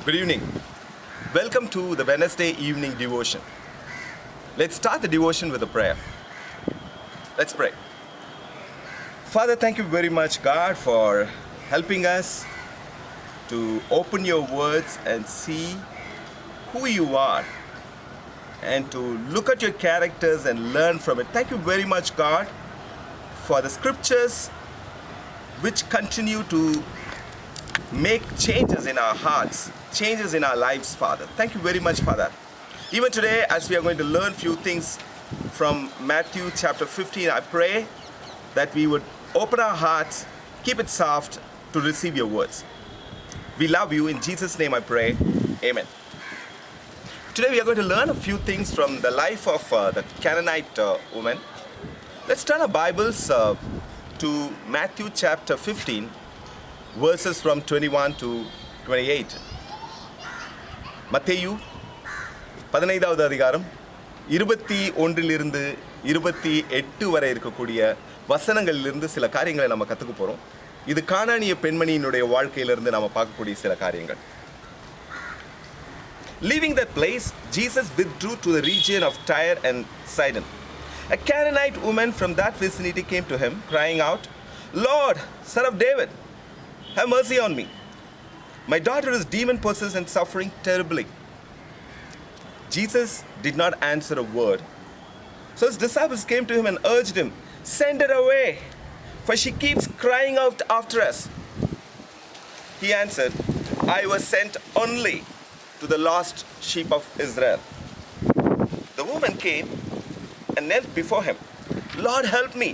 Good evening. Welcome to the Wednesday evening devotion. Let's start the devotion with a prayer. Let's pray. Father, thank you very much, God, for helping us to open your words and see who you are and to look at your characters and learn from it. Thank you very much, God, for the scriptures which continue to make changes in our hearts, changes in our lives, Father. Thank you very much, Father. Even today, as we are going to learn few things from Matthew chapter 15, I pray that we would open our hearts, keep it soft to receive your words. We love you. In Jesus' name I pray. Amen. Today we are going to learn a few things from the life of the Canaanite woman. Let's turn our Bibles to Matthew chapter 15, verses from 21 to 28. மத்தேயு 15வது அதிகாரம் 21லிருந்து 28 வரை இருக்கக்கூடிய வசனங்களிலிருந்து சில காரியங்களை நம்ம கற்றுக்க போகிறோம். இது கானானிய பெண்மணியினுடைய வாழ்க்கையிலிருந்து நம்ம பார்க்கக்கூடிய சில காரியங்கள். Leaving that place, Jesus withdrew to the region of Tyre and Sidon. A Canaanite woman from that vicinity came to him, crying out, "Lord, Son of David, have mercy on me. My daughter is demon-possessed and suffering terribly." Jesus did not answer a word. So his disciples came to him and urged him, "Send her away, for she keeps crying out after us." He answered, "I was sent only to the lost sheep of Israel." The woman came and knelt before him. "Lord, help me,"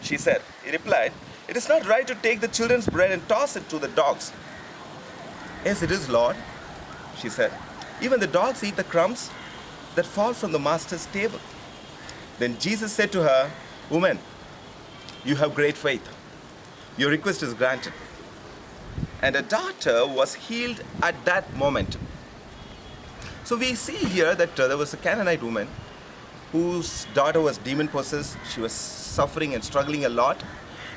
she said. He replied, "It is not right to take the children's bread and toss it to the dogs." "Yes, it is, Lord," she said. "Even the dogs eat the crumbs that fall from the master's table." Then Jesus said to her, "Woman, you have great faith. Your request is granted." And her daughter was healed at that moment. So we see here that there was a Canaanite woman whose daughter was demon-possessed. She was suffering and struggling a lot.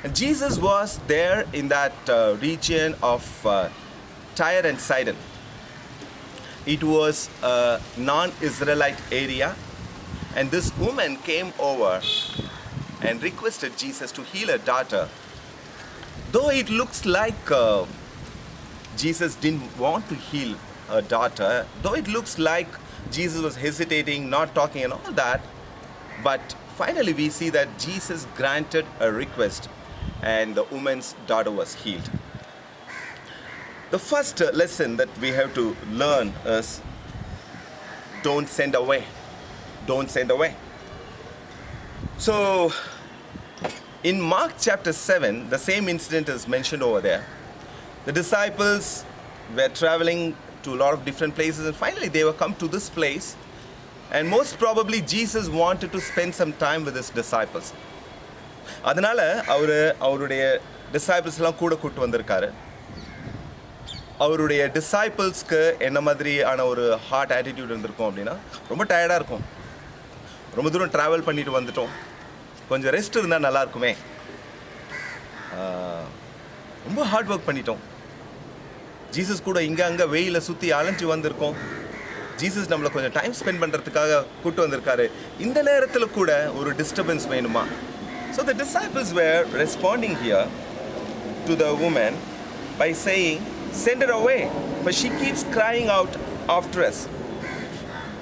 And Jesus was there in that region of Tyre and Sidon. It was a non-Israelite area. And this woman came over and requested Jesus to heal her daughter. Though it looks like Jesus didn't want to heal her daughter, though it looks like Jesus was hesitating, not talking and all that, but finally we see that Jesus granted a request and the woman's daughter was healed. The first lesson that we have to learn is don't send away. Don't send away. So in Mark chapter 7, the same incident is mentioned over there. The disciples were traveling to a lot of different places and finally they were come to this place, and most probably Jesus wanted to spend some time with his disciples. அதனால அவருடைய disciples எல்லாம் கூட கூட்டு வந்திருக்காரு. அவருடைய டிசைபிள்ஸ்க்கு என்ன மாதிரியான ஒரு ஹார்ட் ஆட்டிடியூட் இருந்திருக்கும் அப்படின்னா, ரொம்ப டயர்டாக இருக்கும், ரொம்ப தூரம் ட்ராவல் பண்ணிட்டு வந்துட்டோம், கொஞ்சம் ரெஸ்ட் இருந்தால் நல்லா இருக்குமே, ரொம்ப ஹார்ட் ஒர்க் பண்ணிட்டோம், ஜீசஸ் கூட இங்கே அங்கே வெயில சுற்றி அலைஞ்சு வந்திருக்கோம், ஜீசஸ் நம்மளை கொஞ்சம் டைம் ஸ்பெண்ட் பண்ணுறதுக்காக கூட்டு வந்திருக்காரு, இந்த நேரத்தில் கூட ஒரு டிஸ்டர்பன்ஸ் வேணுமா? So the disciples were responding here to the woman by saying, "Send her away, for she keeps crying out after us."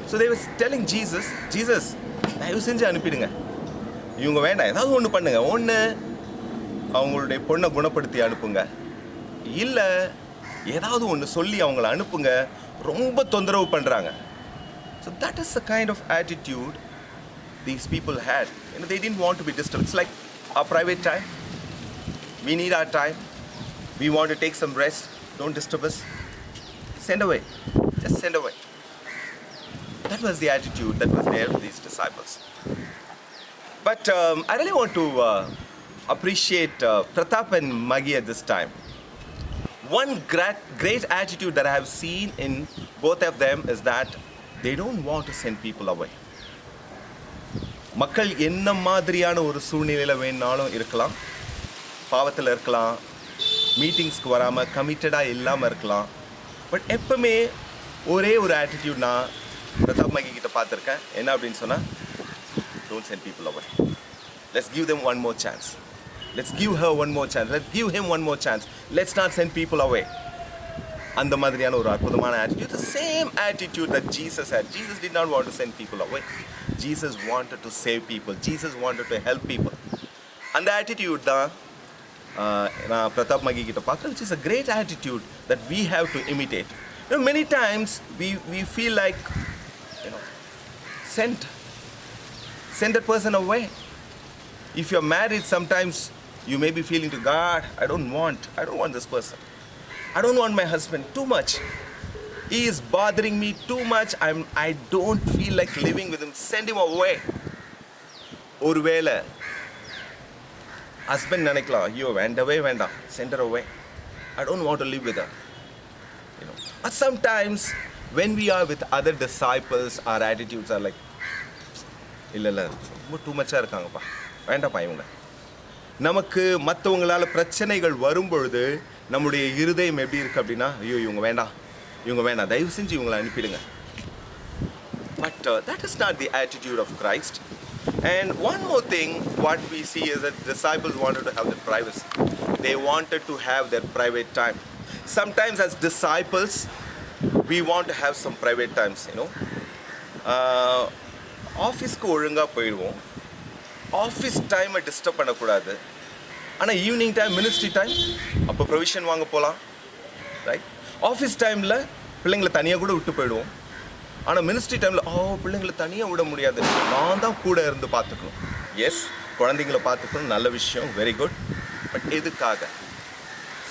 So they were telling Jesus, தயவு செஞ்சு அனுப்பிடுங்க, இவங்க வேண்டாம், ஏதாவது ஒன்று பண்ணுங்க, ஒன்று அவங்களுடைய பொண்ணை குணப்படுத்தி அனுப்புங்க, இல்லை ஏதாவது ஒன்று சொல்லி அவங்கள அனுப்புங்க, ரொம்ப தொந்தரவு பண்ணுறாங்க. So that is the kind of attitude these people had. They didn't want to be disturbed. It's like our private time. We need our time. We want to take some rest. Don't disturb us. Send away. Just send away. That was the attitude that was there with these disciples. But I really want to appreciate Pratap and Maggie at this time. One great attitude that I have seen in both of them is that they don't want to send people away. மக்கள் என்ன மாதிரியான ஒரு சூழ்நிலையில் வேணாலும் இருக்கலாம், பாவத்தில் இருக்கலாம், மீட்டிங்ஸ்க்கு வராமல் கமிட்டடாக இல்லாமல் இருக்கலாம், பட் எப்பவுமே ஒரே ஒரு ஆட்டிடியூட் நான் பிரதாப் மகி கிட்ட பார்த்துருக்கேன். என்ன அப்படின்னு சொன்னால், don't send people away. Let's give them one more chance. Let's give her one more chance. Let's give him one more chance. Let's not send people away. அந்த மாதிரியான ஒரு அற்புதமான attitude. The same attitude that Jesus had. Jesus did not want to send people away. Jesus wanted to save people. Jesus wanted to help people. அந்த attitude தான் நான் பிரதாப் மகி கிட்ட பார்க்குறேன். Which is a great attitude that we have to imitate. Many times we feel like, send that person away. If you're married, sometimes you may be feeling to God, I don't want this person. I don't want my husband too much. He is bothering me too much. I don't feel like living with him. Send him away. ஒருவேளை husband நினைக்கலாம், ஐயோ வேண்டவே வேண்டாம், send her away. I don't want to live with her. But sometimes when we are with other disciples, our attitudes are like, இல்லை ரொம்ப two மச்சாக இருக்காங்கப்பா, வேண்டாம்ப்பா இவங்க. நமக்கு மற்றவங்களால் பிரச்சனைகள் வரும்பொழுது நம்முடைய இருதயம் எப்படி இருக்குது அப்படின்னா, ஐயோ இவங்க வேண்டாம், தயவு செஞ்சு இவங்களை அனுப்பிடுங்க. But that is not the attitude of Christ. And one more thing, what we see is that disciples wanted to have their privacy. They wanted to have their private time. Sometimes as disciples, we want to have some private times, ஆஃபீஸ்க்கு ஒழுங்காக போயிடுவோம், office டைமை disturb பண்ணக்கூடாது. ஆனால் evening time, ministry time, அப்போ provision வாங்க போகலாம், right? Office டைமில் பிள்ளைங்களை தனியாக கூட விட்டு போயிடுவோம். ஆனால் மினிஸ்ட்ரி டைமில் பிள்ளைங்களை தனியாக விட முடியாது, நான் தான் கூட இருந்து பார்த்துக்கணும். எஸ், குழந்தைங்கள பார்த்துக்கணும், நல்ல விஷயம், வெரி குட். பட் எதுக்காக?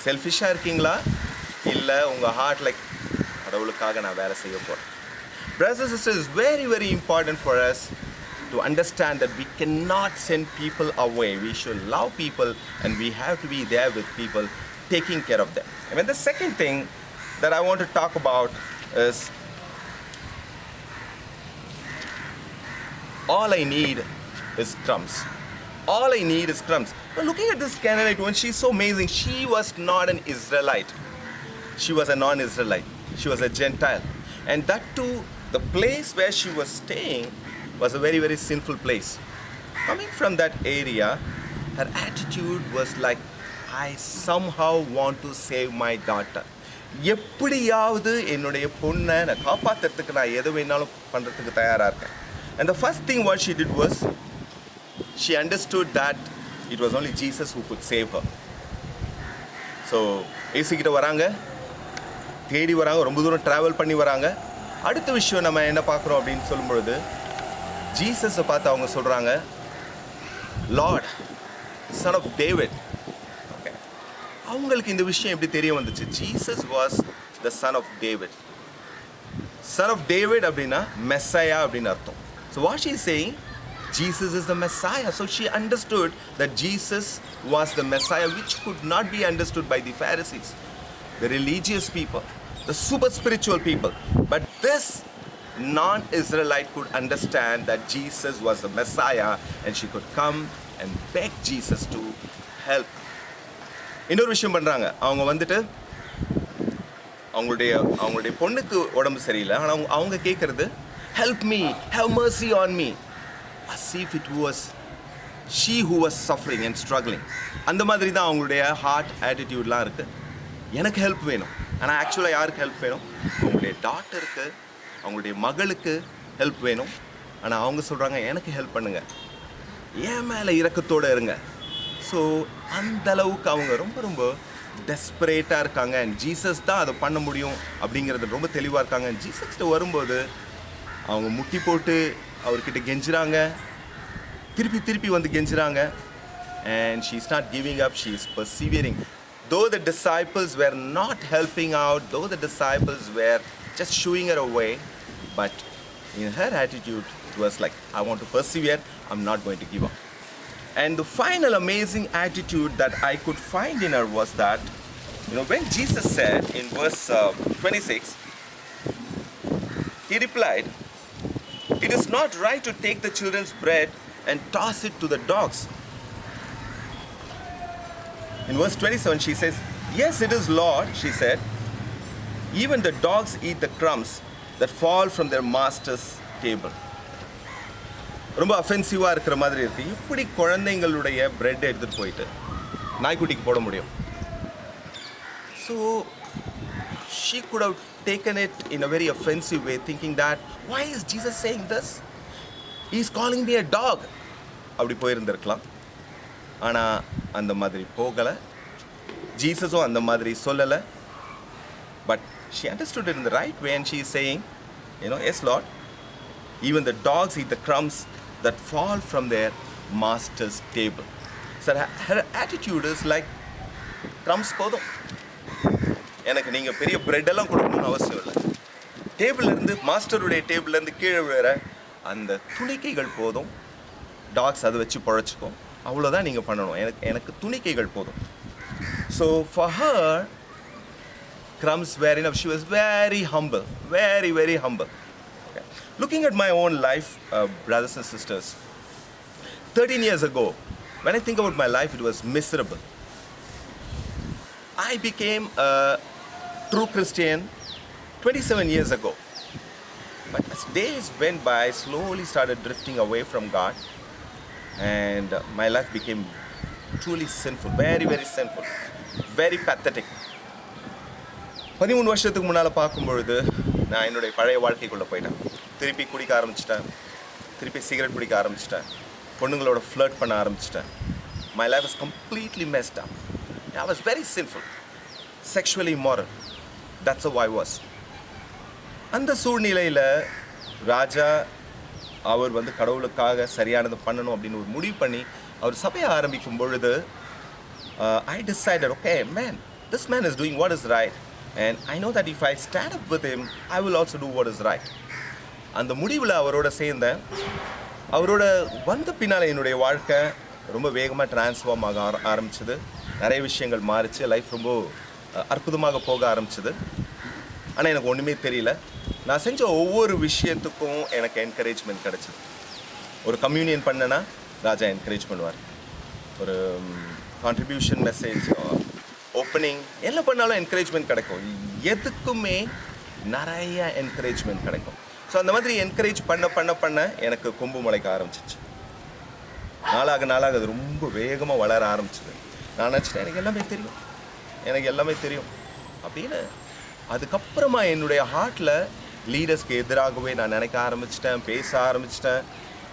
செல்ஃபிஷாக இருக்கீங்களா, இல்லை உங்கள் ஹார்ட் லைக் கடவுளுக்காக நான் வேலை செய்ய போகிறேன்? Brothers and sisters, it's very, very important for us to understand that we cannot send people away. We should love people and we have to be there with people, taking care of them. And then the second thing that I want to talk about is, all I need is crumbs. All I need is crumbs. But looking at this Canaanite woman, she's so amazing. She was not an Israelite. She was a non-Israelite. She was a Gentile. And that too, the place where she was staying was a very, very sinful place. Coming from that area, her attitude was like, I somehow want to save my daughter. எப்படியாவது என்னுடைய பொண்ணை நான் காப்பாற்றுறதுக்கு நான் எது வேணாலும் பண்ணுறதுக்கு தயாராக இருக்கேன். And the first thing what she did was, she understood that it was only Jesus who could save her. So, ஏசுகிட்ட வராங்க, தேடி வராங்க, ரொம்ப தூரம் ட்ராவல் பண்ணி வராங்க. அடுத்த விஷயம் நம்ம என்ன பார்க்குறோம் அப்படின்னு சொல்லும்பொழுது, ஜீசஸை பார்த்து அவங்க சொல்கிறாங்க, lord, son of David. Okay, அவங்களுக்கு இந்த விஷயம் எப்படி தெரிய வந்துச்சு? Jesus was the son of David. Son of David அப்படின்னா மெஸ்ஸாயா அப்படின்னு அர்த்தம். So what she is saying, Jesus is the Messiah. So she understood that Jesus was the Messiah, which could not be understood by the Pharisees, the religious people, the super spiritual people. But this non-Israelite could understand that Jesus was the Messiah, and she could come and beg Jesus to help. இன்னொரு விஷயம் பண்ணுறாங்க, அவங்க வந்துட்டு அவங்களுடைய பொண்ணுக்கு உடம்பு சரியில்லை, ஆனால் அவங்க கேட்குறது, help me, have mercy on me, as if it was she who was suffering and struggling. அந்த மாதிரி தான் அவங்களுடைய ஹார்ட் ஆட்டிடியூட்லாம் இருக்குது. எனக்கு ஹெல்ப் வேணும். ஆனால் ஆக்சுவலாக யாருக்கு ஹெல்ப் வேணும்? அவங்களுடைய டாட்டருக்கு, அவங்களுடைய மகளுக்கு ஹெல்ப் வேணும். ஆனால் அவங்க சொல்கிறாங்க, எனக்கு ஹெல்ப் பண்ணுங்கள், ஏன் மேலே இரக்கத்தோடு இருங்க. ஸோ அந்தளவுக்கு அவங்க ரொம்ப ரொம்ப டெஸ்பரேட்டாக இருக்காங்க. அண்ட் ஜீசஸ் தான் அதை பண்ண முடியும் அப்படிங்கிறது ரொம்ப தெளிவாக இருக்காங்க. ஜீசஸ்கிட்ட வரும்போது அவங்க முட்டி போட்டு அவர்கிட்ட கெஞ்சுறாங்க, திருப்பி வந்து கெஞ்சுறாங்க. And she's not giving up, she is persevering. Though the disciples were not helping out, though the disciples were just shooing her away, but in her attitude it was like, I want to persevere, I'm not going to give up. And the final amazing attitude that I could find in her was that, when Jesus said in verse 26, he replied, it is not right to take the children's bread and toss it to the dogs. In verse 27 she says, yes, it is, Lord, she said, Even the dogs eat the crumbs that fall from their master's table. ரொம்ப அஃபென்சிவாக இருக்கிற மாதிரி இருக்குது. இப்படி குழந்தைங்களுடைய bread எடுத்துகிட்டு போயிட்டு நாய்க்குட்டிக்கு போட முடியும்? So she could have taken it in a very offensive way, thinking that, why is Jesus saying this? He is calling me a dog. அப்படி போயிருந்திருக்கலாம். ஆனால் அந்த மாதிரி போகலை. ஜீசஸும் அந்த மாதிரி சொல்லலை. But she understood it in the right way, and she is saying, yes Lord, even the dogs eat the crumbs that fall from their master's table. So her attitude is like, crumbs போதும், எனக்கு நீங்கள் பெரிய பிரெட்டெல்லாம் கொடுக்கணும்னு அவசியம் இல்லை. டேபிள்லேருந்து, மாஸ்டருடைய டேபிள்லேருந்து கீழே விழுற அந்த துணிக்கைகள் போதும், டாக்ஸ் அதை வச்சு பழச்சிக்கும், அவ்வளோதான் நீங்கள் பண்ணணும், எனக்கு துணிக்கைகள் போதும். So for her, crumbs were enough. She was very humble, very, very humble. Okay. Looking at my own life, brothers and sisters, 13 years ago, when I think about my life, it was miserable. I became a true Christian 27 years ago. But as days went by, I slowly started drifting away from God, and my life became truly sinful, very, very sinful, very pathetic. 13 வருஷத்துக்கு முன்னால் பார்க்கும்பொழுது நான் என்னுடைய பழைய வாழ்க்கைக்குள்ளே போயிட்டேன். திருப்பி குடிக்க ஆரம்பிச்சிட்டேன், திருப்பி சிகரெட் பிடிக்க ஆரம்பிச்சிட்டேன், பொண்ணுங்களோட ஃப்ளர்ட் பண்ண ஆரம்பிச்சிட்டேன். My life was completely messed up. I was very sinful, sexually immoral. That's how I was. அந்த சூழ்நிலையில் ராஜா அவர் கடவுளுக்காக சரியானது பண்ணணும் அப்படின்னு ஒரு முடிவு பண்ணி அவர் சபையை ஆரம்பிக்கும் பொழுது I decided, okay man, this man is doing what is right. And I know that if I stand up with him, I will also do what is right. அந்த முடிவில் அவரோட சேர்ந்தேன். அவரோட வந்த பின்னால் என்னுடைய வாழ்க்கை ரொம்ப வேகமாக டிரான்ஸ்ஃபார்ம் ஆக ஆரம்பிச்சது. நிறைய விஷயங்கள் மாறிச்சு. லைஃப் ரொம்ப அற்புதமாக போக ஆரம்பிச்சது. ஆனால் எனக்கு ஒன்றுமே தெரியல. நான் செஞ்ச ஒவ்வொரு விஷயத்துக்கும் எனக்கு என்கரேஜ்மெண்ட் கிடச்சிது. ஒரு கம்யூனியன் பண்ணனா ராஜா என்கரேஜ் பண்ணுவார். ஒரு கான்ட்ரிபியூஷன் மெசேஜ், ஓப்பனிங், என்ன பண்ணாலும் என்கரேஜ்மெண்ட் கிடைக்கும். எதுக்குமே நிறைய என்கரேஜ்மெண்ட் கிடைக்கும். ஸோ அந்த மாதிரி என்கரேஜ் பண்ண எனக்கு கொம்பு முளைக்க ஆரம்பிச்சிச்சு. நாளாக அது ரொம்ப வேகமாக வளர ஆரம்பிச்சிது. நான் நினச்சிட்டேன் எனக்கு எல்லாமே தெரியும் அப்படின்னு. அதுக்கப்புறமா என்னுடைய ஹார்ட்டில் லீடர்ஸ்க்கு எதிராகவே நான் நினைக்க ஆரம்பிச்சிட்டேன், பேச ஆரம்பிச்சிட்டேன்.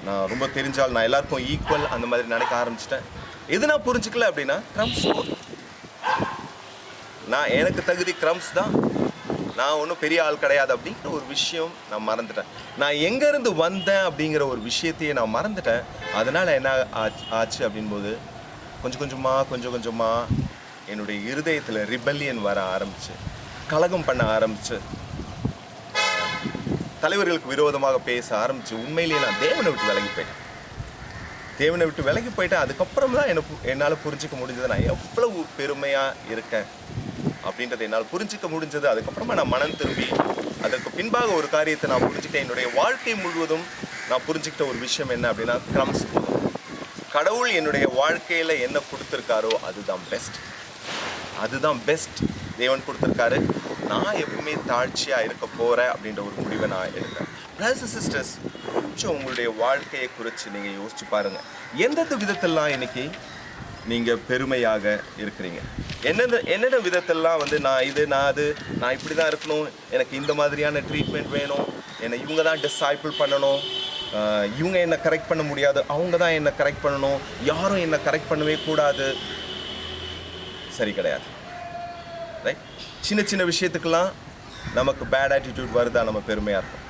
நான் ரொம்ப தெரிஞ்சால் நான் எல்லாருக்கும் ஈக்குவல் அந்த மாதிரி நினைக்க ஆரம்பிச்சிட்டேன். எது நான் புரிஞ்சுக்கல அப்படின்னா, க்ரம்ஸ் நான் எனக்கு தகுதி க்ரம்ஸ் தான், நான் ஒன்றும் பெரிய ஆள் கிடையாது அப்படிங்கிற ஒரு விஷயம் நான் மறந்துட்டேன். நான் எங்கேருந்து வந்தேன் அப்படிங்கிற ஒரு விஷயத்தையே நான் மறந்துட்டேன். அதனால் என்ன ஆச்சு அப்படின்போது கொஞ்சம் கொஞ்சமாக என்னுடைய இருதயத்தில் ரிபல்லியன் வர ஆரம்பிச்சு, கலகம் பண்ண ஆரம்பிச்சு, தலைவர்களுக்கு விரோதமாக பேச ஆரம்பிச்சு. உண்மையிலேயே நான் தேவனை விட்டு விலகி போயிட்டேன். அதுக்கப்புறம் தான் என்னால் புரிஞ்சிக்க முடிஞ்சது நான் எவ்வளவு பெருமையாக இருக்கேன் அப்படின்றத என்னால் புரிஞ்சிக்க முடிஞ்சது. அதுக்கப்புறமா நான் மனம் திரும்பி அதற்கு பின்பாக ஒரு காரியத்தை நான் புரிஞ்சுக்கிட்டேன். என்னுடைய வாழ்க்கை முழுவதும் நான் புரிஞ்சுக்கிட்ட ஒரு விஷயம் என்ன அப்படின்னா, க்ரம்ஸ் போதும். கடவுள் என்னுடைய வாழ்க்கையில் என்ன கொடுத்துருக்காரோ அதுதான் பெஸ்ட் தேவன் கொடுத்துருக்காரு. நான் எப்பவுமே தாழ்ச்சியாக இருக்க போகிறேன் அப்படின்ற ஒரு முடிவை நான் எடுத்தேன். பிரதர்ஸ் அண்ட் சிஸ்டர்ஸ், கொஞ்சம் உங்களுடைய வாழ்க்கையை குறித்து நீங்கள் யோசிச்சு பாருங்கள். எந்தெந்த விதத்தெல்லாம் இன்னைக்கு நீங்கள் பெருமையாக இருக்கிறீங்க? என்னென்ன விதத்தெல்லாம் நான் இப்படி தான் இருக்கணும், எனக்கு இந்த மாதிரியான ட்ரீட்மெண்ட் வேணும், என்னை இவங்க தான் டிசைபிள் பண்ணணும், இவங்க என்னை கரெக்ட் பண்ண முடியாது, அவங்க தான் என்னை கரெக்ட் பண்ணணும், யாரும் என்னை கரெக்ட் பண்ணவே கூடாது. சரி கிடையாது, ரைட்? சின்ன விஷயத்துக்கெல்லாம் நமக்கு பேட் ஆட்டிடியூட் வருதா நம்ம பெருமையாக இருக்கும்.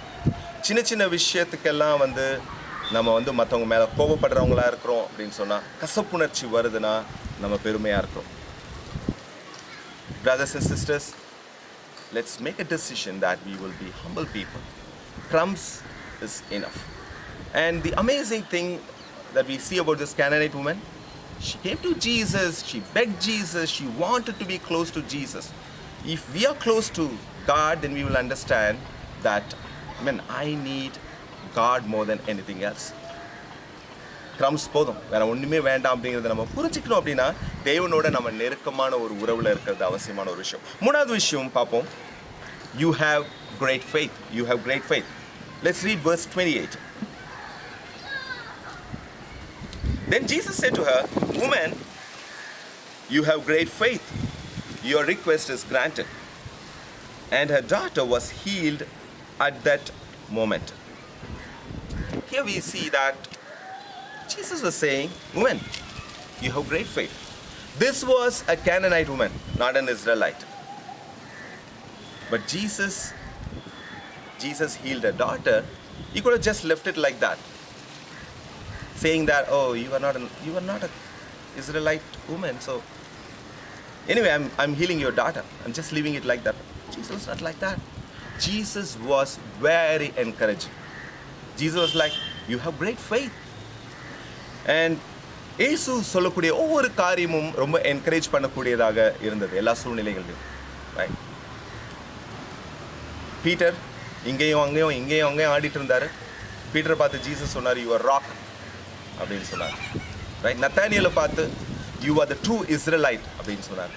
சின்ன விஷயத்துக்கெல்லாம் நம்ம மற்றவங்க மேலே கோபப்படுறவங்களா இருக்கிறோம் அப்படின்னு சொன்னால், கசப்புணர்ச்சி வருதுன்னா நம்ம பெருமையாக இருக்கிறோம். Brothers and sisters, let's make a decision that we will be humble people. Crumbs is enough. And the amazing thing that we see about this Canaanite woman, she came to Jesus, she begged Jesus, she wanted to be close to Jesus. If we are close to God, then we will understand that, I need God more than anything else. Crumbs போதும், வேறு ஒன்றுமே வேண்டாம் அப்படிங்கிறத நம்ம புரிஞ்சிக்கணும். அப்படின்னா தேவனோட நம்ம நெருக்கமான ஒரு உறவில் இருக்கிறது அவசியமான ஒரு விஷயம். மூணாவது விஷயம் பார்ப்போம். You have great faith. You have great faith. Let's read verse 28. Then Jesus said to her, "Woman, you have great faith. Your request is granted." And her daughter was healed at that moment. Here we see that Jesus was saying, "Woman, you have great faith." This was a Canaanite woman, not an Israelite. But Jesus healed her daughter. He could have just left it like that, saying that, "Oh, you are not an Israelite woman, so anyway, I'm healing your daughter. I'm just leaving it like that." Jesus was not like that. Jesus was very encouraging. Jesus was like, "You have great faith." And இயேசு சொல்லக்கூடிய ஒவ்வொரு காரியமும் ரொம்ப encourage பண்ணக்கூடியதாக இருந்தது எல்லா சூழ்நிலைகளிலும். Right? Peter இங்கேயும் அங்கேயும் ஆடிட்டு இருந்தாரு. பீட்டரை பார்த்து ஜீசஸ் சொன்னார், "யூ ஆர் ராக்" அப்படின்னு சொன்னார். ரைட்? நத்தானியலை பார்த்து, "you are the true Israelite" அப்படின்னு சொன்னார்.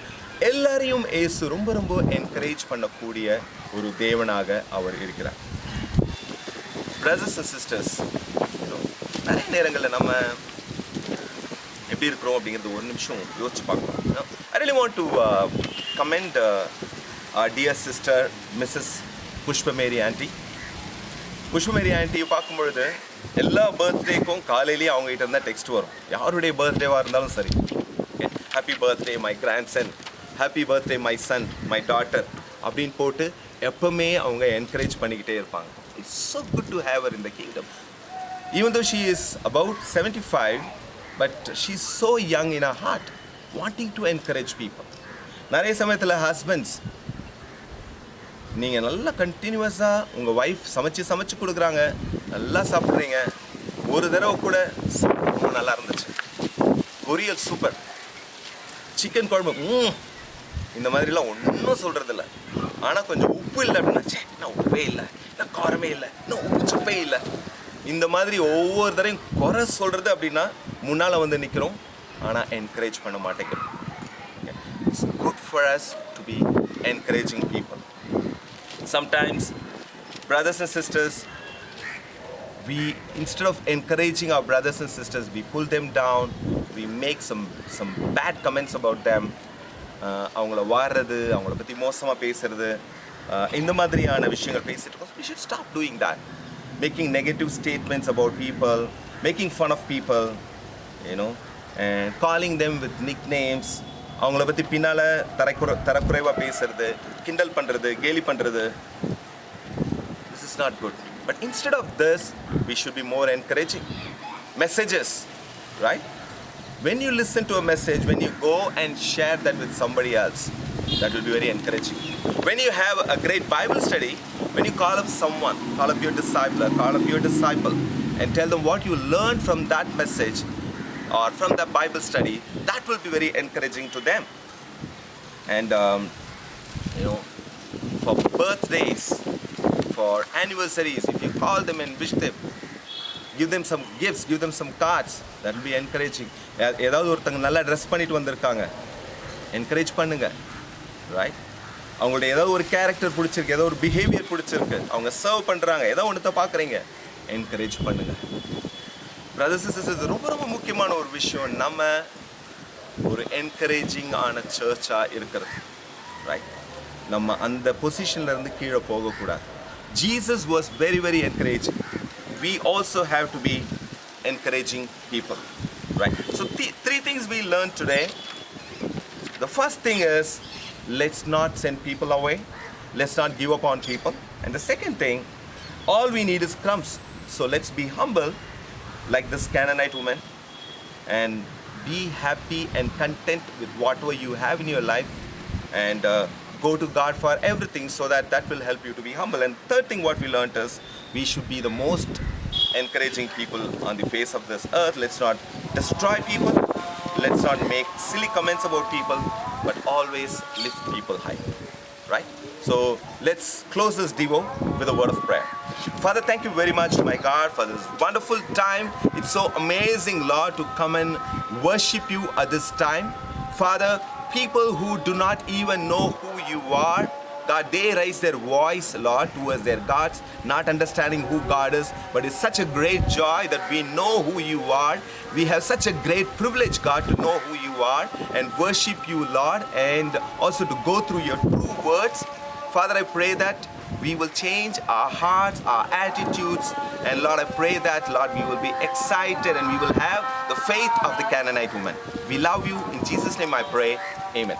எல்லாரையும் இயேசு ரொம்ப ரொம்ப என்கரேஜ் பண்ணக்கூடிய ஒரு தேவனாக அவர் இருக்கிறார். பிரதர்ஸ் அண்ட் சிஸ்டர்ஸ், நிறைய நேரங்களில் நம்ம எப்படி இருக்கிறோம் அப்படிங்கிறது ஒரு நிமிஷம் யோசிச்சு பார்க்கலாம். I really want to commend our dear sister Mrs. Pushpamary aunty. Pushpamary ஆண்டியை பார்க்கும்பொழுது எல்லா பர்த்டேக்கும் காலையிலேயே அவங்ககிட்ட இருந்தால் டெக்ஸ்ட் வரும். யாருடைய பர்த்டேவாக இருந்தாலும் சரி, "happy birthday my grandson", "happy birthday my son, my daughter" அப்படின்னு போட்டு எப்பவுமே அவங்க என்கரேஜ் பண்ணிக்கிட்டே இருப்பாங்க. It's so good to have her in the kingdom. Even though she is about 75, but she's so young in her heart, wanting to encourage people. நிறைய சமயத்தில் husbands, நீங்கள் நல்லா கண்டினியூஸாக உங்கள் ஒய்ஃப் சமைச்சு கொடுக்குறாங்க, நல்லா சாப்பிட்றீங்க, ஒரு தடவை கூட ரொம்ப நல்லா இருந்துச்சு, பொரியல் சூப்பர், சிக்கன் குழம்பு இந்த மாதிரிலாம் ஒன்றும் சொல்கிறதில்ல, ஆனால் கொஞ்சம் உப்பு இல்லை அப்படின்னா, "நான் உப்பே இல்லை, நான் காரமே இல்லை, நான் உப்பு சப்பே இல்லை", இந்த மாதிரி ஒவ்வொரு தரையும் குறை சொல்கிறது அப்படின்னா முன்னால் வந்து நிற்கிறோம், ஆனால் என்கரேஜ் பண்ண மாட்டேங்கிறோம். It's good for us to be encouraging people. Sometimes, brothers and sisters, instead of encouraging our brothers and sisters, we pull them down, we make some bad comments about them. அவங்கள வாடுறது, அவங்கள பற்றி மோசமாக பேசுறது, இந்த மாதிரியான விஷயங்கள் பேசிட்டு இருக்கோம். We should stop doing that. Making negative statements about people, making fun of people, and calling them with nicknames, அவங்கள பற்றி பின்னால் தரக்குறைவாக பேசுறது, கிண்டல் பண்ணுறது, கேலி பண்ணுறது. This is not good. But instead of this, we should be more encouraging. Messages, right? When you listen to a message, when you go and share that with somebody else, that will be very encouraging. When you have a great Bible study, when you call up someone, call up your disciple, and tell them what you learned from that message or from that Bible study, that will be very encouraging to them. And for birthdays, for anniversaries, if you call them and wish them, give them some gifts, give them some cards, that will be encouraging. ஏதாவது ஒருத்தங்க நல்லா dress பண்ணிட்டு வந்திருக்காங்க, encourage பண்ணுங்க. Right? அவங்களுடைய ஏதோ ஒரு character பிடிச்சிருக்கு, ஏதோ ஒரு பிஹேவியர் பிடிச்சிருக்கு, அவங்க சர்வ் பண்ணுறாங்க, ஏதோ ஒன்றத்தை பார்க்குறீங்க, என்கரேஜ் பண்ணுங்க. பிரதர்ஸ் அண்ட் சிஸ்டர்ஸ், ரொம்ப ரொம்ப முக்கியமான ஒரு விஷயம், நம்ம ஒரு என்கரேஜிங் ஆன சர்ச்சாக இருக்கிறது. ரைட்? நம்ம அந்த பொசிஷன்லேருந்து கீழே போகக்கூடாது. Jesus was very very encouraging. We also have to be encouraging people. Right? So three things we learned today. The first thing is, let's not send people away. Let's not give up on people. And the second thing, all we need is crumbs. So let's be humble like this Canaanite woman and be happy and content with whatever you have in your life, and go to God for everything, so that will help you to be humble. And third thing what we learned is, we should be the most encouraging people on the face of this earth. Let's not destroy people. Let's not make silly comments about people, but always lift people high. Right? So let's close this Devo with a word of prayer. Father, thank you very much, my God, for this wonderful time. It's so amazing, Lord, to come and worship you at this time. Father, people who do not even know who you are, God, they raise their voice, Lord, towards their gods, not understanding who God is, but it's such a great joy that we know who you are. We have such a great privilege, God, to know who you are and worship you, Lord, and also to go through your true words. Father, I pray that we will change our hearts, our attitudes, and Lord, I pray that, Lord, we will be excited and we will have the faith of the Canaanite woman. We love you. In Jesus' name I pray. Amen.